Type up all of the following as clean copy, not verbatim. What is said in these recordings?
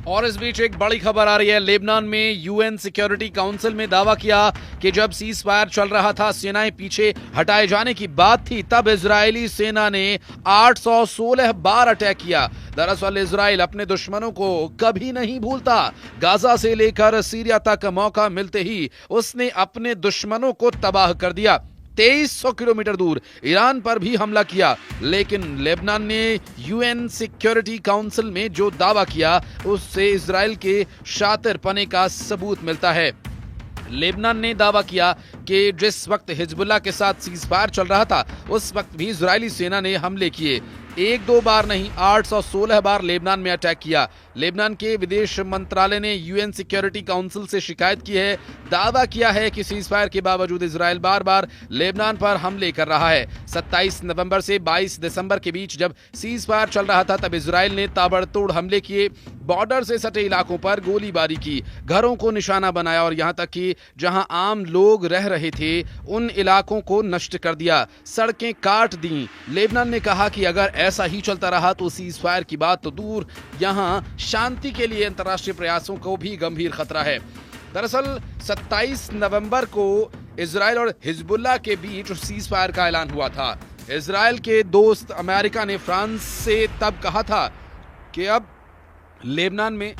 और इस बीच एक बड़ी खबर आ रही है। लेबनान में यूएन सिक्योरिटी काउंसिल में दावा किया कि जब सीज फायर चल रहा था, सेनाएं पीछे हटाए जाने की बात थी, तब इजरायली सेना ने 816 बार अटैक किया। दरअसल इजराइल अपने दुश्मनों को कभी नहीं भूलता। गाजा से लेकर सीरिया तक मौका मिलते ही उसने अपने दुश्मनों को तबाह कर दिया। 2300 किलोमीटर दूर ईरान पर भी हमला किया, लेकिन लेबनान ने यूएन सिक्योरिटी काउंसिल में जो दावा किया उससे इजराइल के शातिरपने का सबूत मिलता है। लेबनान ने दावा किया कि जिस वक्त हिजबुल्लाह के साथ सीजफायर चल रहा था, उस वक्त भी इजरायली सेना ने हमले किए। एक दो बार नहीं, 816 बार लेबनान में अटैक किया। लेबनान के विदेश मंत्रालय ने यूएन सिक्योरिटी काउंसिल से शिकायत की है, दावा किया है कि सीजफायर के बावजूद इजराइल बार बार लेबनान पर हमले कर रहा है। 27 नवंबर से 22 दिसंबर के बीच जब सीजफायर चल रहा था, तब इजराइल ने ताबड़तोड़ हमले किए, बॉर्डर से सटे इलाकों पर गोलीबारी की, घरों को निशाना बनाया और यहां तक कि जहां आम लोग रह रहे थे उन इलाकों को नष्ट कर दिया, सड़कें काट दी। लेबनान ने कहा कि अगर ऐसा ही चलता रहा तो सीजफायर की बात तो दूर, यहां शांति के लिए अंतर्राष्ट्रीय प्रयासों को भी गंभीर खतरा है। दरअसल 27 नवंबर को इजराइल और हिजबुल्लाह के बीच सीजफायर का ऐलान हुआ था। इजराइल के दोस्त अमेरिका ने फ्रांस से तब कहा था कि अब लेबनान में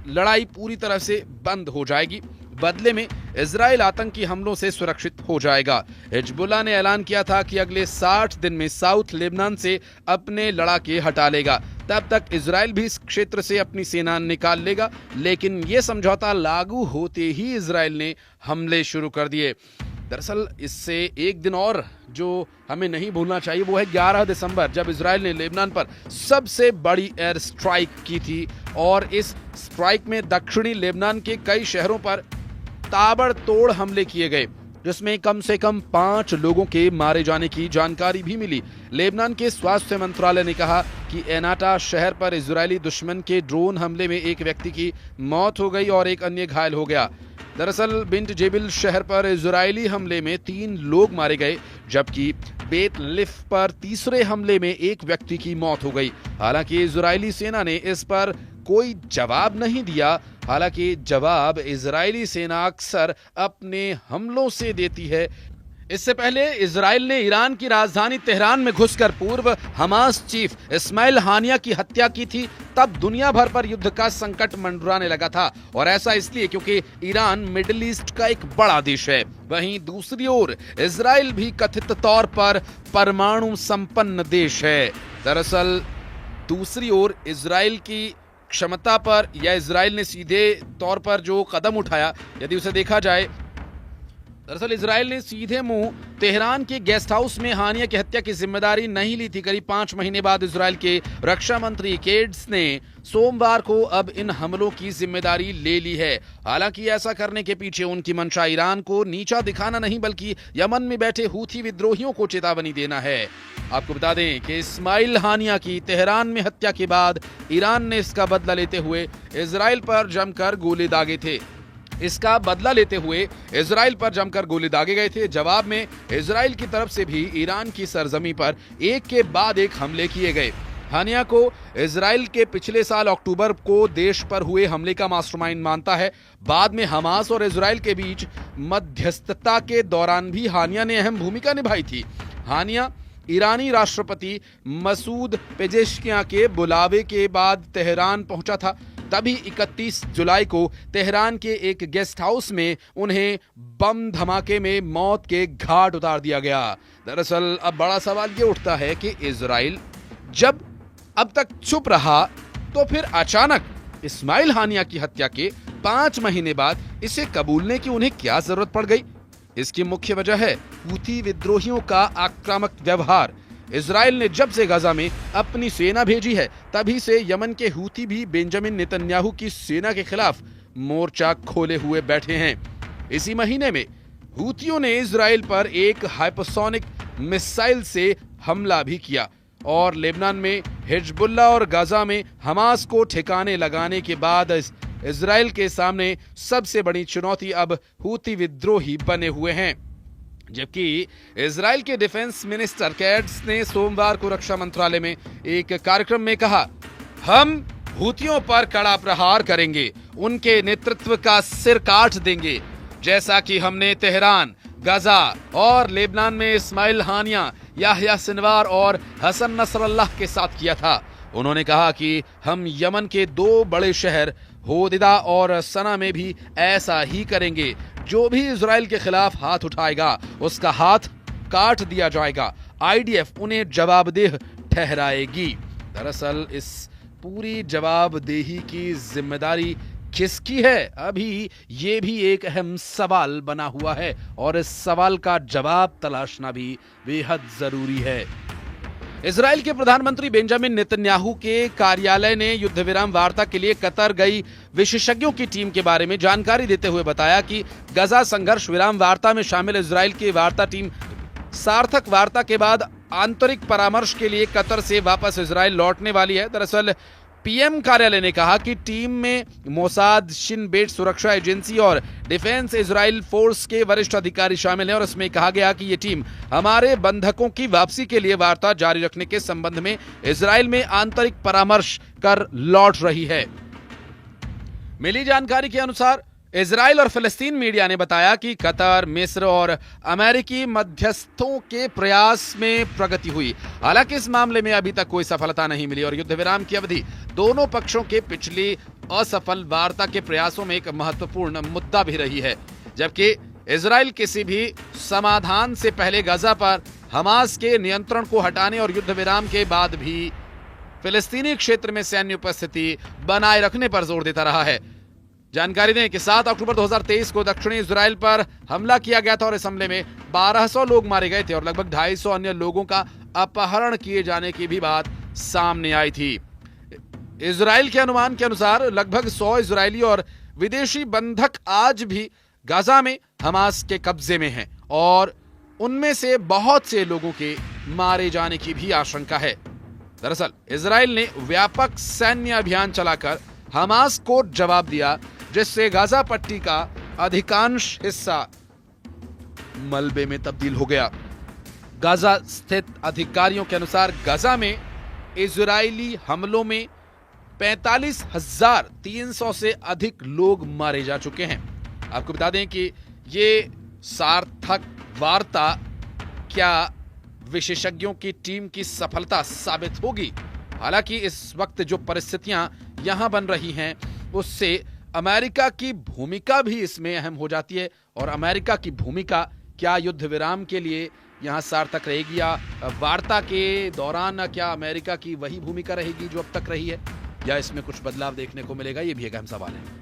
लड़ाई पूरी तरह से बंद हो जाएगी, बदले में इजराइल आतंकी हमलों से सुरक्षित हो जाएगा। हिजबुल्लाह ने ऐलान किया था कि अगले 60 दिन में साउथ लेबनान से अपने लड़ाके हटा लेगा, तब तक इजराइल भी इस क्षेत्र से अपनी सेना निकाल लेगा। लेकिन यह समझौता लागू होते ही इजराइल ने हमले शुरू कर दिए। दरअसल इससे एक दिन और जो हमें नहीं भूलना चाहिए वो है 11 दिसंबर, जब इजराइल ने लेबनान पर सबसे बड़ी एयर स्ट्राइक की थी और इस स्ट्राइक में दक्षिणी लेबनान के कई शहरों पर ताबड़तोड़ हमले किए गए, जिसमें कम से कम 5 लोगों के मारे जाने की जानकारी भी मिली। लेबनान के स्वास्थ्य मंत्रालय ने कहा कि एनाटा शहर पर इजरायली दुश्मन के ड्रोन हमले में एक व्यक्ति की मौत हो गई और एक अन्य घायल हो गया। दरअसल बिंट जेबिल शहर पर इजरायली हमले में 3 लोग मारे गए, जबकि बेत लिफ पर तीसरे हमले में एक व्यक्ति की मौत हो गई। हालांकि इजरायली सेना ने इस पर कोई जवाब नहीं दिया। हालांकि जवाब इजरायली सेना अक्सर अपने हमलों से देती है। इससे पहले इजराइल ने ईरान की राजधानी तेहरान में घुसकर पूर्व हमास चीफ इस्माइल हानिया की हत्या की थी। तब दुनिया भर पर युद्ध का संकट मंडराने लगा था, और ऐसा इसलिए क्योंकि ईरान मिडिल ईस्ट का एक बड़ा देश है। वहीं दूसरी ओर इजराइल भी कथित तौर पर परमाणु संपन्न देश है। दरअसल दूसरी ओर इजराइल की क्षमता पर या इजराइल ने सीधे तौर पर जो कदम उठाया, यदि उसे देखा जाए, दरअसल इजराइल ने सीधे मुंह तेहरान के गेस्ट हाउस में हानिया की हत्या की जिम्मेदारी नहीं ली थी। करीब 5 महीने बाद इजराइल के रक्षा मंत्री केट्स ने सोमवार को अब इन हमलों की जिम्मेदारी ले ली है। हालांकि ऐसा करने के पीछे उनकी मंशा ईरान को नीचा दिखाना नहीं, बल्कि यमन में बैठे हूथी विद्रोहियों को चेतावनी देना है। आपको बता दें कि इस्माइल हानिया की तेहरान में हत्या के बाद ईरान ने इसका बदला लेते हुए इजराइल पर जमकर गोले दागे थे। इजराइल पर जमकर गोले दागे गए थे। जवाब में इजराइल की तरफ से भी ईरान की सरजमी पर एक के बाद एक हमले किए गए। हानिया को इजराइल के पिछले साल अक्टूबर को देश पर हुए हमले का मास्टरमाइंड मानता है। बाद में हमास और इजराइल के बीच मध्यस्थता के दौरान भी हानिया ने अहम भूमिका निभाई थी। हानिया ईरानी राष्ट्रपति मसूद पेजेश्कियां के बुलावे के बाद तेहरान पहुंचा था। तभी 31 जुलाई को तेहरान के एक गेस्ट हाउस में उन्हें बम धमाके में मौत के घाट उतार दिया गया। दरअसल अब बड़ा सवाल ये उठता है कि इजराइल जब अब तक चुप रहा, तो फिर अचानक इस्माइल हानिया की हत्या के 5 महीने बाद इसे कबूलने की उन्हें क्या जरूरत पड़ गई? इसकी मुख्य वजह है हूथी विद्रोहियों का आक्रामक व्यवहार। इजराइल ने जब से गाजा में अपनी सेना भेजी है, तभी से यमन के हूथी भी बेंजामिन नेतन्याहू की सेना के खिलाफ मोर्चा खोले हुए बैठे हैं। इसी महीने में हूथियों ने इजराइल पर एक हाइपरसोनिक मिसाइल से हमला भी किया और लेबनान में हिजबुल्लाह और गाजा में हमास को ठिकाने लगाने के बाद इजराइल के सामने सबसे बड़ी चुनौती अब हूथी विद्रोही बने हुए हैं। जबकि इजराइल के डिफेंस मिनिस्टर कैट्स ने सोमवार को रक्षा मंत्रालय में एक कार्यक्रम में कहा, हम हूतियों पर कड़ा प्रहार करेंगे, उनके नेतृत्व का सिर काट देंगे, जैसा कि हमने तेहरान, गाजा और लेबनान में इस्माइल हानिया, याह्या सिनवार और हसन नसरल्लाह के साथ किया था। उन्होंने कहा कि हम यमन के 2 बड़े शहर होदिदा और सना में भी ऐसा ही करेंगे। जो भी इजराइल के खिलाफ हाथ उठाएगा उसका हाथ काट दिया जाएगा। आईडीएफ उन्हें जवाबदेह ठहराएगी। दरअसल इस पूरी जवाबदेही की जिम्मेदारी किसकी है, अभी ये भी एक अहम सवाल बना हुआ है और इस सवाल का जवाब तलाशना भी बेहद जरूरी है। इजराइल के प्रधानमंत्री बेंजामिन नेतन्याहू के कार्यालय ने युद्ध विराम वार्ता के लिए कतर गई विशेषज्ञों की टीम के बारे में जानकारी देते हुए बताया कि गजा संघर्ष विराम वार्ता में शामिल इजराइल की वार्ता टीम सार्थक वार्ता के बाद आंतरिक परामर्श के लिए कतर से वापस इजराइल लौटने वाली है। दरअसल पीएम कार्यालय ने कहा कि टीम में मोसाद, शिन बेट सुरक्षा एजेंसी और डिफेंस इजराइल फोर्स के वरिष्ठ अधिकारी शामिल हैं और इसमें कहा गया कि ये टीम हमारे बंधकों की वापसी के लिए वार्ता जारी रखने के संबंध में इजराइल में आंतरिक परामर्श कर लौट रही है। मिली जानकारी के अनुसार इजराइल और फिलिस्तीन मीडिया ने बताया कि कतर, मिस्र और अमेरिकी मध्यस्थों के प्रयास में प्रगति हुई। हालांकि इस मामले में अभी तक कोई सफलता नहीं मिली और युद्ध विराम की अवधि दोनों पक्षों के पिछली असफल वार्ता के प्रयासों में एक महत्वपूर्ण मुद्दा भी रही है। जबकि इजराइल किसी भी समाधान से पहले गजा पर हमास के नियंत्रण को हटाने और युद्ध विराम के बाद भी फिलिस्तीनी क्षेत्र में सैन्य उपस्थिति बनाए रखने पर जोर देता रहा है। जानकारी दें कि 7 अक्टूबर 2023 को दक्षिणी इजराइल पर हमला किया गया था और इस हमले में 1200 लोग मारे गए थे और लगभग 250 अन्य लोगों का अपहरण किए जाने की भी बात सामने आई थी। इजराइल के अनुमान के अनुसार लगभग 100 इजरायली और विदेशी बंधक आज भी गाजा में हमास के कब्जे में हैं और उनमें से बहुत से लोगों के मारे जाने की भी आशंका है। दरअसल इजराइल ने व्यापक सैन्य अभियान चलाकर हमास को जवाब दिया, जिससे गाजा पट्टी का अधिकांश हिस्सा मलबे में तब्दील हो गया। गाजा स्थित अधिकारियों के अनुसार गाजा में इजरायली हमलों में 45,300 से अधिक लोग मारे जा चुके हैं। आपको बता दें कि ये सार्थक वार्ता क्या विशेषज्ञों की टीम की सफलता साबित होगी। हालांकि इस वक्त जो परिस्थितियां यहां बन रही हैं उससे अमेरिका की भूमिका भी इसमें अहम हो जाती है और अमेरिका की भूमिका क्या युद्ध विराम के लिए यहां सार्थक रहेगी या वार्ता के दौरान क्या अमेरिका की वही भूमिका रहेगी जो अब तक रही है या इसमें कुछ बदलाव देखने को मिलेगा, ये भी एक अहम सवाल है।